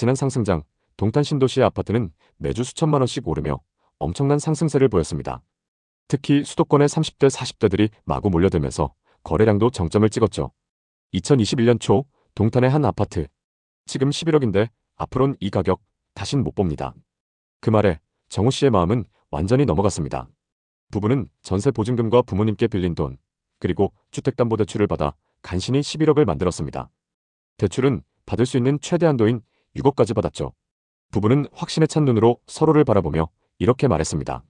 지난 상승장 동탄 신도시의 아파트는 매주 수천만 원씩 오르며 엄청난 상승세를 보였습니다. 특히 수도권의 30대, 40대들이 마구 몰려들면서 거래량도 정점을 찍었죠. 2021년 초 동탄의 한 아파트. 지금 11억인데 앞으론 이 가격 다신 못 봅니다. 그 말에 정우 씨의 마음은 완전히 넘어갔습니다. 부부는 전세 보증금과 부모님께 빌린 돈, 그리고 주택담보대출을 받아 간신히 11억을 만들었습니다. 대출은 받을 수 있는 최대 한도인 6억까지 받았죠. 부부는 확신에 찬 눈으로 서로를 바라보며 이렇게 말했습니다.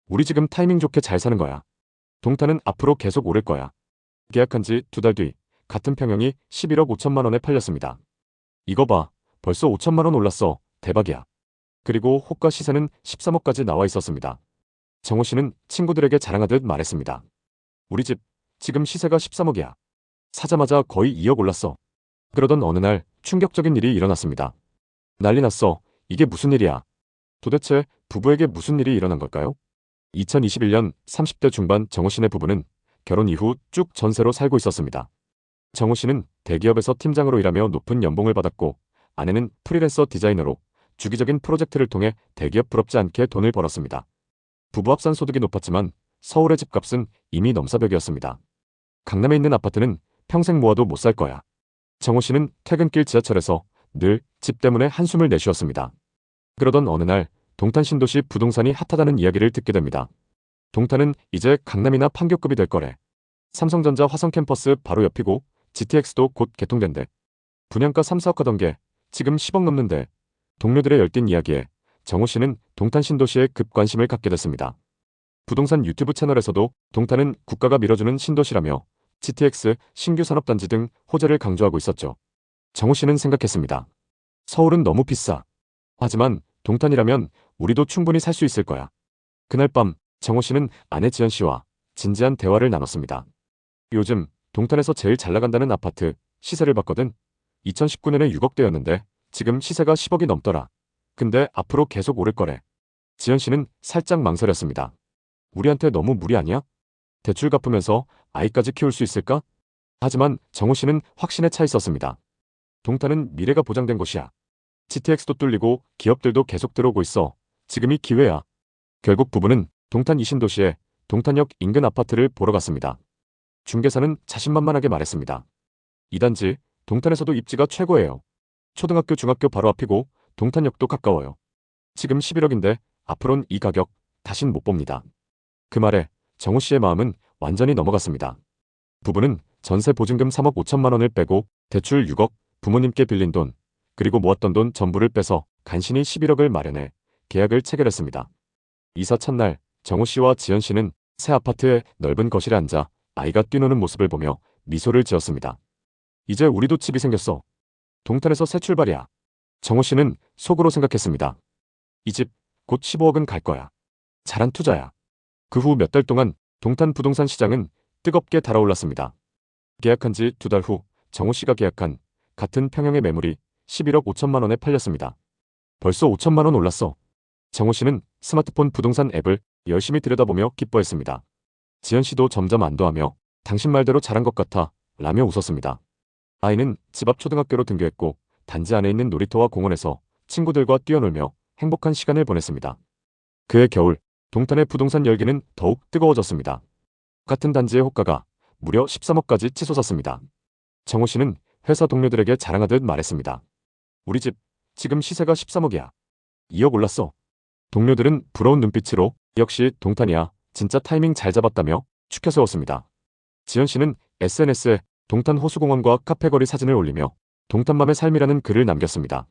우리 지금 타이밍 좋게 잘 사는 거야. 동탄은 앞으로 계속 오를 거야. 계약한 지 2달 뒤 같은 평형이 11억 5천만 원에 팔렸습니다. 이거 봐. 벌써 5천만 원 올랐어. 대박이야. 그리고 호가 시세는 13억까지 나와 있었습니다. 정호 씨는 친구들에게 자랑하듯 말했습니다. 우리 집 지금 시세가 13억이야. 사자마자 거의 2억 올랐어. 그러던 어느 날 충격적인 일이 일어났습니다. 난리 났어. 이게 무슨 일이야? 도대체 부부에게 무슨 일이 일어난 걸까요? 2021년 30대 중반 정호 씨네 부부는 결혼 이후 쭉 전세로 살고 있었습니다. 정호 씨는 대기업에서 팀장으로 일하며 높은 연봉을 받았고, 아내는 프리랜서 디자이너로 주기적인 프로젝트를 통해 대기업 부럽지 않게 돈을 벌었습니다. 부부 합산 소득이 높았지만 서울의 집값은 이미 넘사벽이었습니다. 강남에 있는 아파트는 평생 모아도 못 살 거야. 정호 씨는 퇴근길 지하철에서 늘 집 때문에 한숨을 내쉬었습니다. 그러던 어느 날 동탄 신도시 부동산이 핫하다는 이야기를 듣게 됩니다. 동탄은 이제 강남이나 판교급이 될 거래. 삼성전자 화성 캠퍼스 바로 옆이고 GTX도 곧 개통된대. 분양가 3, 4억 하던 게 지금 10억 넘는데. 동료들의 열띤 이야기에 정호 씨는 동탄 신도시에 급관심을 갖게 됐습니다. 부동산 유튜브 채널에서도 동탄은 국가가 밀어주는 신도시라며 GTX, 신규 산업단지 등 호재를 강조하고 있었죠. 정호 씨는 생각했습니다. 서울은 너무 비싸. 하지만 동탄이라면 우리도 충분히 살 수 있을 거야. 그날 밤 정호 씨는 아내 지연 씨와 진지한 대화를 나눴습니다. 요즘 동탄에서 제일 잘 나간다는 아파트 시세를 봤거든. 2019년에 6억대였는데 지금 시세가 10억이 넘더라. 근데 앞으로 계속 오를 거래. 지연 씨는 살짝 망설였습니다. 우리한테 너무 무리 아니야? 대출 갚으면서 아이까지 키울 수 있을까? 하지만 정호 씨는 확신에 차 있었습니다. 동탄은 미래가 보장된 곳이야. GTX도 뚫리고 기업들도 계속 들어오고 있어. 지금이 기회야. 결국 부부는 동탄 이신도시에 동탄역 인근 아파트를 보러 갔습니다. 중개사는 자신만만하게 말했습니다. 이 단지 동탄에서도 입지가 최고예요. 초등학교, 중학교 바로 앞이고 동탄역도 가까워요. 지금 11억인데 앞으론 이 가격 다신 못 봅니다. 그 말에 정호 씨의 마음은 완전히 넘어갔습니다. 부부는 전세 보증금 3억 5천만 원을 빼고 대출 6억, 부모님께 빌린 돈, 그리고 모았던 돈 전부를 빼서 간신히 11억을 마련해 계약을 체결했습니다. 이사 첫날 정호 씨와 지연 씨는 새 아파트의 넓은 거실에 앉아 아이가 뛰노는 모습을 보며 미소를 지었습니다. 이제 우리도 집이 생겼어. 동탄에서 새 출발이야. 정호 씨는 속으로 생각했습니다. 이 집 곧 15억은 갈 거야. 잘한 투자야. 그 후 몇 달 동안 동탄 부동산 시장은 뜨겁게 달아올랐습니다. 계약한 지 2달 후 정호 씨가 계약한 같은 평형의 매물이 11억 5천만 원에 팔렸습니다. 벌써 5천만 원 올랐어. 정호 씨는 스마트폰 부동산 앱을 열심히 들여다보며 기뻐했습니다. 지연 씨도 점점 안도하며 당신 말대로 잘한 것 같아 라며 웃었습니다. 아이는 집 앞 초등학교로 등교했고 단지 안에 있는 놀이터와 공원에서 친구들과 뛰어놀며 행복한 시간을 보냈습니다. 그해 겨울 동탄의 부동산 열기는 더욱 뜨거워졌습니다. 같은 단지의 호가가 무려 13억까지 치솟았습니다. 정호 씨는 회사 동료들에게 자랑하듯 말했습니다. 우리 집 지금 시세가 13억이야. 2억 올랐어. 동료들은 부러운 눈빛으로 역시 동탄이야. 진짜 타이밍 잘 잡았다며 축켜 세웠습니다. 지연 씨는 SNS에 동탄 호수공원과 카페거리 사진을 올리며 동탄맘의 삶이라는 글을 남겼습니다.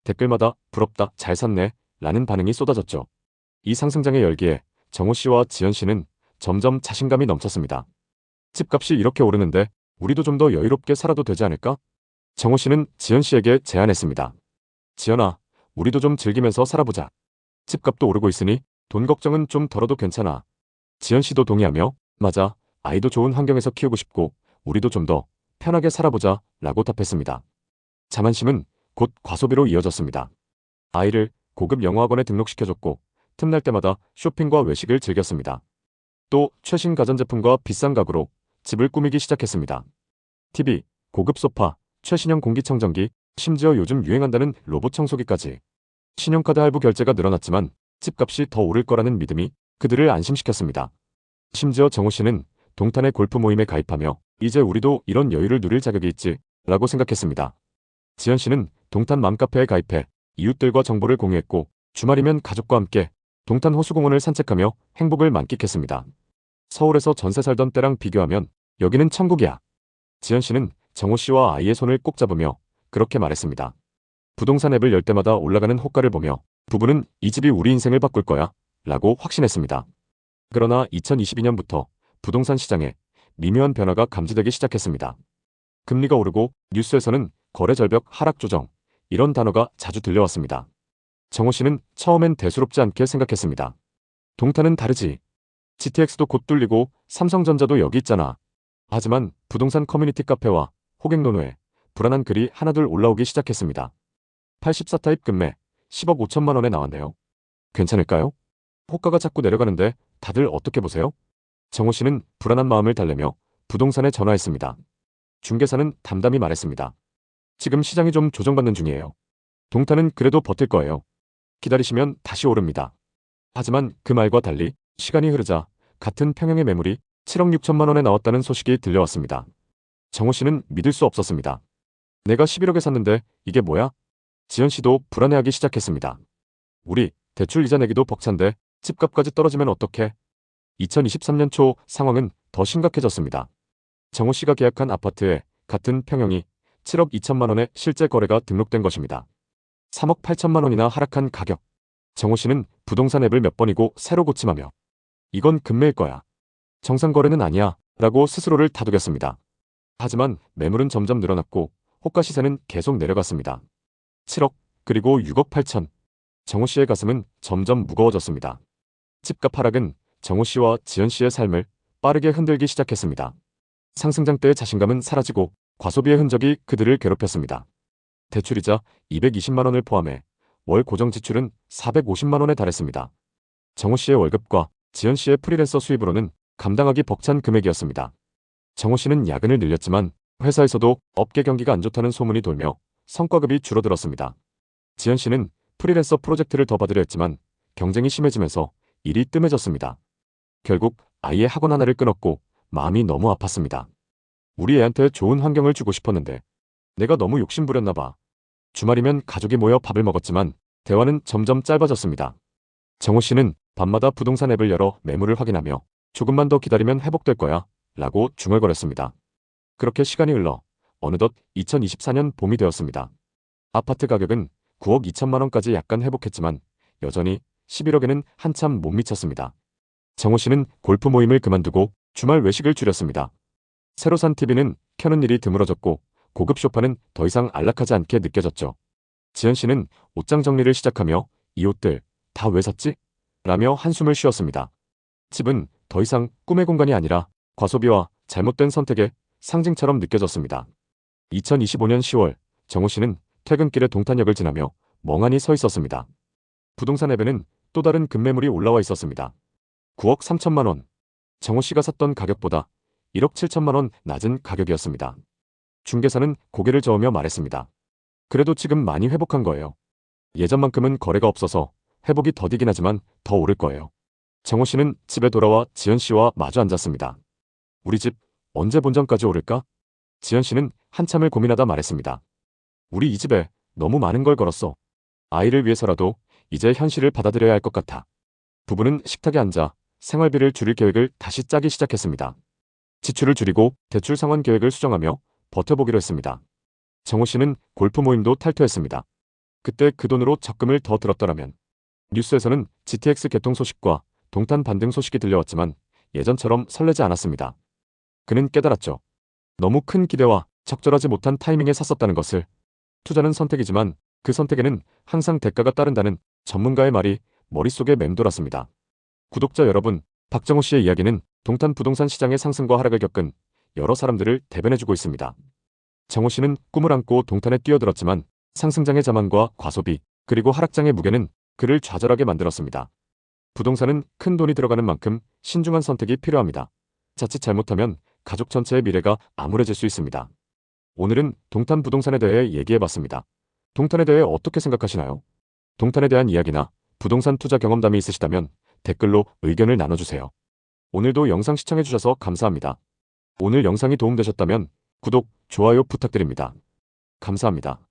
댓글마다 부럽다, 잘 샀네 라는 반응이 쏟아졌죠. 이 상승장의 열기에 정호 씨와 지연 씨는 점점 자신감이 넘쳤습니다. 집값이 이렇게 오르는데 우리도 좀 더 여유롭게 살아도 되지 않을까? 정호 씨는 지연 씨에게 제안했습니다. 지연아, 우리도 좀 즐기면서 살아보자. 집값도 오르고 있으니 돈 걱정은 좀 덜어도 괜찮아. 지연 씨도 동의하며 맞아, 아이도 좋은 환경에서 키우고 싶고 우리도 좀 더 편하게 살아보자 라고 답했습니다. 자만심은 곧 과소비로 이어졌습니다. 아이를 고급 영어학원에 등록시켜줬고 틈날 때마다 쇼핑과 외식을 즐겼습니다. 또 최신 가전제품과 비싼 가구로 집을 꾸미기 시작했습니다. TV, 고급 소파, 최신형 공기청정기, 심지어 요즘 유행한다는 로봇 청소기까지. 신용카드 할부 결제가 늘어났지만 집값이 더 오를 거라는 믿음이 그들을 안심시켰습니다. 심지어 정호 씨는 동탄의 골프 모임에 가입하며 이제 우리도 이런 여유를 누릴 자격이 있지 라고 생각했습니다. 지연 씨는 동탄 맘카페에 가입해 이웃들과 정보를 공유했고 주말이면 가족과 함께 동탄 호수공원을 산책하며 행복을 만끽했습니다. 서울에서 전세 살던 때랑 비교하면 여기는 천국이야. 지연 씨는 정호 씨와 아이의 손을 꼭 잡으며 그렇게 말했습니다. 부동산 앱을 열 때마다 올라가는 호가를 보며 부부는 이 집이 우리 인생을 바꿀 거야 라고 확신했습니다. 그러나 2022년부터 부동산 시장에 미묘한 변화가 감지되기 시작했습니다. 금리가 오르고 뉴스에서는 거래 절벽 하락 조정 이런 단어가 자주 들려왔습니다. 정호 씨는 처음엔 대수롭지 않게 생각했습니다. 동탄은 다르지. GTX도 곧 뚫리고 삼성전자도 여기 있잖아. 하지만 부동산 커뮤니티 카페와 호갱노노에 불안한 글이 하나둘 올라오기 시작했습니다. 84타입 금매 10억 5천만 원에 나왔네요. 괜찮을까요? 호가가 자꾸 내려가는데 다들 어떻게 보세요? 정호 씨는 불안한 마음을 달래며 부동산에 전화했습니다. 중개사는 담담히 말했습니다. 지금 시장이 좀 조정받는 중이에요. 동탄은 그래도 버틸 거예요. 기다리시면 다시 오릅니다. 하지만 그 말과 달리 시간이 흐르자 같은 평형의 매물이 7억 6천만 원에 나왔다는 소식이 들려왔습니다. 정호 씨는 믿을 수 없었습니다. 내가 11억에 샀는데 이게 뭐야? 지연 씨도 불안해하기 시작했습니다. 우리 대출 이자 내기도 벅찬데 집값까지 떨어지면 어떡해? 2023년 초 상황은 더 심각해졌습니다. 정호 씨가 계약한 아파트에 같은 평형이 7억 2천만 원의 실제 거래가 등록된 것입니다. 3억 8천만 원이나 하락한 가격. 정호 씨는 부동산 앱을 몇 번이고 새로 고침하며 이건 금매일 거야. 정상 거래는 아니야 라고 스스로를 다독였습니다. 하지만 매물은 점점 늘어났고 호가 시세는 계속 내려갔습니다. 7억 그리고 6억 8천. 정호 씨의 가슴은 점점 무거워졌습니다. 집값 하락은 정호 씨와 지연 씨의 삶을 빠르게 흔들기 시작했습니다. 상승장 때의 자신감은 사라지고 과소비의 흔적이 그들을 괴롭혔습니다. 대출이자 220만 원을 포함해 월 고정 지출은 450만 원에 달했습니다. 정호 씨의 월급과 지연 씨의 프리랜서 수입으로는 감당하기 벅찬 금액이었습니다. 정호 씨는 야근을 늘렸지만 회사에서도 업계 경기가 안 좋다는 소문이 돌며 성과급이 줄어들었습니다. 지연 씨는 프리랜서 프로젝트를 더 받으려 했지만 경쟁이 심해지면서 일이 뜸해졌습니다. 결국 아이의 학원 하나를 끊었고 마음이 너무 아팠습니다. 우리 애한테 좋은 환경을 주고 싶었는데 내가 너무 욕심부렸나 봐. 주말이면 가족이 모여 밥을 먹었지만 대화는 점점 짧아졌습니다. 정호 씨는 밤마다 부동산 앱을 열어 매물을 확인하며 조금만 더 기다리면 회복될 거야 라고 중얼거렸습니다. 그렇게 시간이 흘러 어느덧 2024년 봄이 되었습니다. 아파트 가격은 9억 2천만 원까지 약간 회복했지만 여전히 11억에는 한참 못 미쳤습니다. 정호 씨는 골프 모임을 그만두고 주말 외식을 줄였습니다. 새로 산 TV는 켜는 일이 드물어졌고 고급 소파는 더 이상 안락하지 않게 느껴졌죠. 지연 씨는 옷장 정리를 시작하며 이 옷들 다 왜 샀지? 라며 한숨을 쉬었습니다. 집은 더 이상 꿈의 공간이 아니라 과소비와 잘못된 선택의 상징처럼 느껴졌습니다. 2025년 10월 정호 씨는 퇴근길에 동탄역을 지나며 멍하니 서 있었습니다. 부동산 앱에는 또 다른 급매물이 올라와 있었습니다. 9억 3천만 원. 정호 씨가 샀던 가격보다 1억 7천만 원 낮은 가격이었습니다. 중개사는 고개를 저으며 말했습니다. 그래도 지금 많이 회복한 거예요. 예전만큼은 거래가 없어서 회복이 더디긴 하지만 더 오를 거예요. 정호 씨는 집에 돌아와 지연 씨와 마주 앉았습니다. 우리 집 언제 본전까지 오를까? 지연 씨는 한참을 고민하다 말했습니다. 우리 이 집에 너무 많은 걸 걸었어. 아이를 위해서라도 이제 현실을 받아들여야 할 것 같아. 부부는 식탁에 앉아 생활비를 줄일 계획을 다시 짜기 시작했습니다. 지출을 줄이고 대출 상환 계획을 수정하며 버텨보기로 했습니다. 정호 씨는 골프 모임도 탈퇴했습니다. 그때 그 돈으로 적금을 더 들었더라면. 뉴스에서는 GTX 개통 소식과 동탄 반등 소식이 들려왔지만 예전처럼 설레지 않았습니다. 그는 깨달았죠. 너무 큰 기대와 적절하지 못한 타이밍에 샀었다는 것을. 투자는 선택이지만 그 선택에는 항상 대가가 따른다는 전문가의 말이 머릿속에 맴돌았습니다. 구독자 여러분, 박정호 씨의 이야기는 동탄 부동산 시장의 상승과 하락을 겪은 여러 사람들을 대변해주고 있습니다. 정호 씨는 꿈을 안고 동탄에 뛰어들었지만 상승장의 자만과 과소비, 그리고 하락장의 무게는 그를 좌절하게 만들었습니다. 부동산은 큰 돈이 들어가는 만큼 신중한 선택이 필요합니다. 자칫 잘못하면 가족 전체의 미래가 암울해질 수 있습니다. 오늘은 동탄 부동산에 대해 얘기해봤습니다. 동탄에 대해 어떻게 생각하시나요? 동탄에 대한 이야기나 부동산 투자 경험담이 있으시다면 댓글로 의견을 나눠주세요. 오늘도 영상 시청해주셔서 감사합니다. 오늘 영상이 도움되셨다면 구독, 좋아요 부탁드립니다. 감사합니다.